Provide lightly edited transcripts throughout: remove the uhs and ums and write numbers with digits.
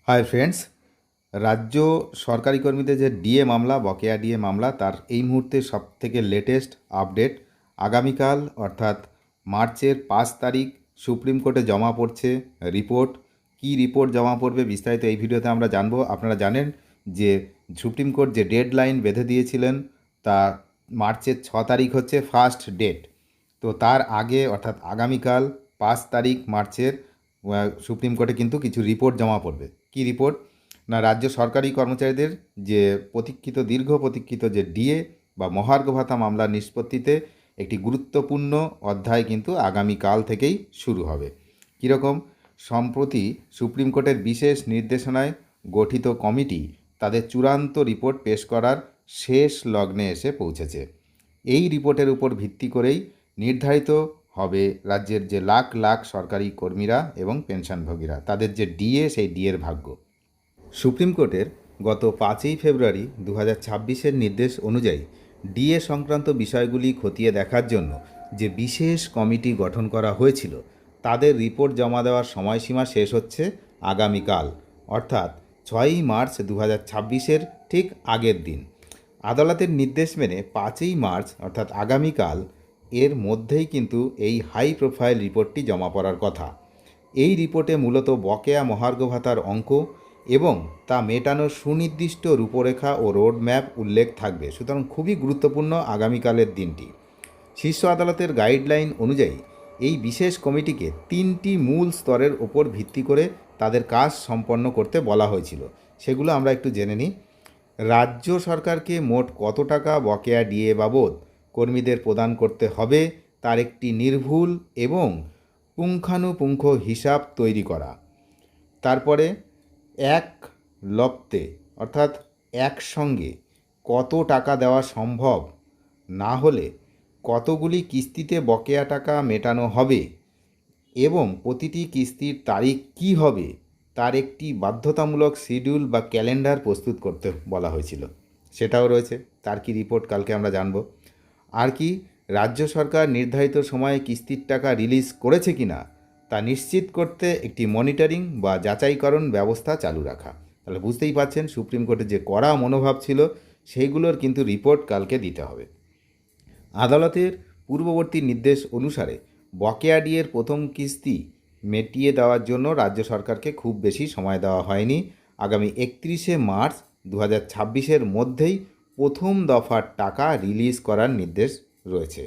Hi friends, রাজ্য সরকারি কর্মীদের যে ডিএ মামলা, বকেয়া ডিএ মামলা, তার এই মুহূর্তে সবথেকে লেটেস্ট আপডেট। আগামীকাল অর্থাৎ মার্চের 5 তারিখ সুপ্রিম কোর্টে জমা পড়ছে রিপোর্ট। কি রিপোর্ট জমা পড়বে বিস্তারিত এই ভিডিওতে আমরা জানবো। আপনারা জানেন যে সুপ্রিম কোর্ট যে ডেডলাইন বেঁধে দিয়েছিলেন, তা মার্চের 6 তারিখ হচ্ছে ফার্স্ট ডেট। তো তার আগে অর্থাৎ আগামীকাল 5 তারিখ মার্চের সুপ্রিম কোর্টে কিন্তু কিছু রিপোর্ট জমা পড়বে। কি রিপোর্ট? না, রাজ্য সরকারি কর্মচারীদের যে দীর্ঘ প্রতীক্ষিত যে ডিএ বা মহার্ঘ ভাতা মামলার নিষ্পত্তিতে একটি গুরুত্বপূর্ণ অধ্যায় কিন্তু আগামীকাল থেকেই শুরু হবে। কীরকম? সম্প্রতি সুপ্রিম কোর্টের বিশেষ নির্দেশনায় গঠিত কমিটি তাদের চূড়ান্ত রিপোর্ট পেশ করার শেষ লগ্নে এসে পৌঁছেছে। এই রিপোর্টের উপর ভিত্তি করেই নির্ধারিত হবে রাজ্যের যে লাখ লাখ সরকারি কর্মীরা এবং পেনশনভোগীরা, তাদের যে ডিএ, সেই ডিএর ভাগ্য। সুপ্রিম কোর্টের গত 5 ফেব্রুয়ারি 2026 নির্দেশ অনুযায়ী ডিএ সংক্রান্ত বিষয়গুলি খতিয়ে দেখার জন্য যে বিশেষ কমিটি গঠন করা হয়েছিল, তাদের রিপোর্ট জমা দেওয়ার সময়সীমা শেষ হচ্ছে আগামীকাল, অর্থাৎ 6 মার্চ 2026 ঠিক আগের দিন। আদালতের নির্দেশ মেনে 5 মার্চ অর্থাৎ আগামীকাল এর মধ্যেই কিন্তু এই হাই প্রোফাইল রিপোর্টটি জমা পড়ার কথা। এই রিপোর্টে মূলত বকেয়া মহার্ঘ ভাতার অঙ্ক এবং তা মেটানোর সুনির্দিষ্ট রূপরেখা ও রোড ম্যাপ উল্লেখ থাকবে। সুতরাং খুবই গুরুত্বপূর্ণ আগামীকালের দিনটি। শীর্ষ আদালতের গাইডলাইন অনুযায়ী এই বিশেষ কমিটিকে 3টি মূল স্তরের ওপর ভিত্তি করে তাদের কাজ সম্পন্ন করতে বলা হয়েছিল। সেগুলো আমরা একটু জেনে নিই। রাজ্য সরকারকে মোট কত টাকা বকেয়া ডিএ বাবদ কর্মীদের প্রদান করতে হবে তার একটি নির্ভুল এবং পুঙ্খানুপুঙ্খ হিসাব তৈরি করা। তারপরে এক লপ্তে অর্থাৎ একসঙ্গে কত টাকা দেওয়া সম্ভব, না হলে কতগুলি কিস্তিতে বকেয়া টাকা মেটানো হবে এবং প্রতিটি কিস্তির তারিখ কী হবে তার একটি বাধ্যতামূলক শিডিউল বা ক্যালেন্ডার প্রস্তুত করতে বলা হয়েছিল। সেটাও রয়েছে। তার কি রিপোর্ট কালকে আমরা জানব। আর কি, রাজ্য সরকার নির্ধারিত সময়ে কিস্তির টাকা রিলিজ করেছে কিনা তা নিশ্চিত করতে একটি মনিটরিং বা যাচাইকরণ ব্যবস্থা চালু রাখা। তাহলে বুঝতেই পারছেন সুপ্রিম কোর্টের যে কড়া মনোভাব ছিল, সেইগুলোর কিন্তু রিপোর্ট কালকে দিতে হবে। আদালতের পূর্ববর্তী নির্দেশ অনুসারে বকেয়া ডিএর প্রথম কিস্তি মেটিয়ে দেওয়ার জন্য রাজ্য সরকারকে খুব বেশি সময় দেওয়া হয়নি। আগামী 31 মার্চ 2026 মধ্যেই প্রথম দফার টাকা রিলিজ করার নির্দেশ রয়েছে।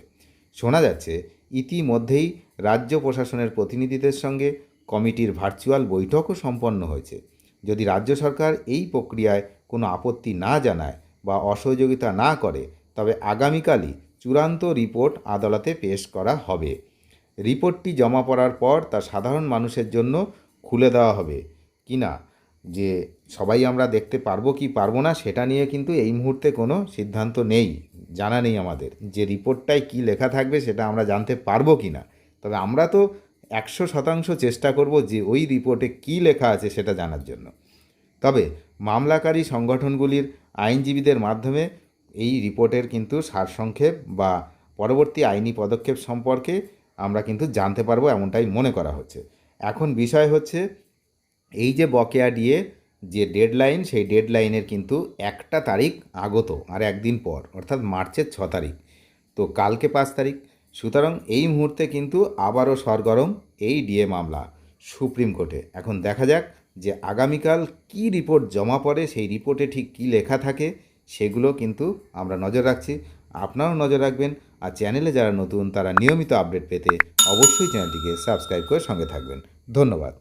শোনা যাচ্ছে ইতিমধ্যেই রাজ্য প্রশাসনের প্রতিনিধিদের সঙ্গে কমিটির ভার্চুয়াল বৈঠকও সম্পন্ন হয়েছে। যদি রাজ্য সরকার এই প্রক্রিয়ায় কোনো আপত্তি না জানায় বা অসহযোগিতা না করে, তবে আগামীকালই চূড়ান্ত রিপোর্ট আদালতে পেশ করা হবে। রিপোর্টটি জমা পড়ার পর তা সাধারণ মানুষের জন্য খুলে দেওয়া হবে কিনা, যে সবাই আমরা দেখতে পারবো কি পারবো না সেটা নিয়ে কিন্তু এই মুহূর্তে কোনো সিদ্ধান্ত নেই, জানা নেই আমাদের। যে রিপোর্টটায় কি লেখা থাকবে সেটা আমরা জানতে পারবো কি না, তবে আমরা তো 100% চেষ্টা করব যে ওই রিপোর্টে কি লেখা আছে সেটা জানার জন্য। তবে মামলাকারী সংগঠনগুলির আইনজীবীদের মাধ্যমে এই রিপোর্টের কিন্তু সারসংক্ষেপ বা পরবর্তী আইনি পদক্ষেপ সম্পর্কে আমরা কিন্তু জানতে পারবো, এমনটাই মনে করা হচ্ছে। এখন বিষয় হচ্ছে এই যে বকেয়া ডিএ যে ডেডলাইন, সেই ডেডলাইনের কিন্তু একটা তারিখ আগত, আর একদিন পর, অর্থাৎ মার্চের 6 তারিখ। তো কালকে 5 তারিখ। সুতরাং এই মুহূর্তে কিন্তু আবারও সরগরম এই ডিএ মামলা সুপ্রিম কোর্টে। এখন দেখা যাক যে আগামীকাল কি রিপোর্ট জমা পড়ে, সেই রিপোর্টে ঠিক কী লেখা থাকে সেগুলো কিন্তু আমরা নজর রাখছি। আপনারাও নজর রাখবেন। আর চ্যানেলে যারা নতুন তারা নিয়মিত আপডেট পেতে অবশ্যই চ্যানেলটিকে সাবস্ক্রাইব করে সঙ্গে থাকবেন। ধন্যবাদ।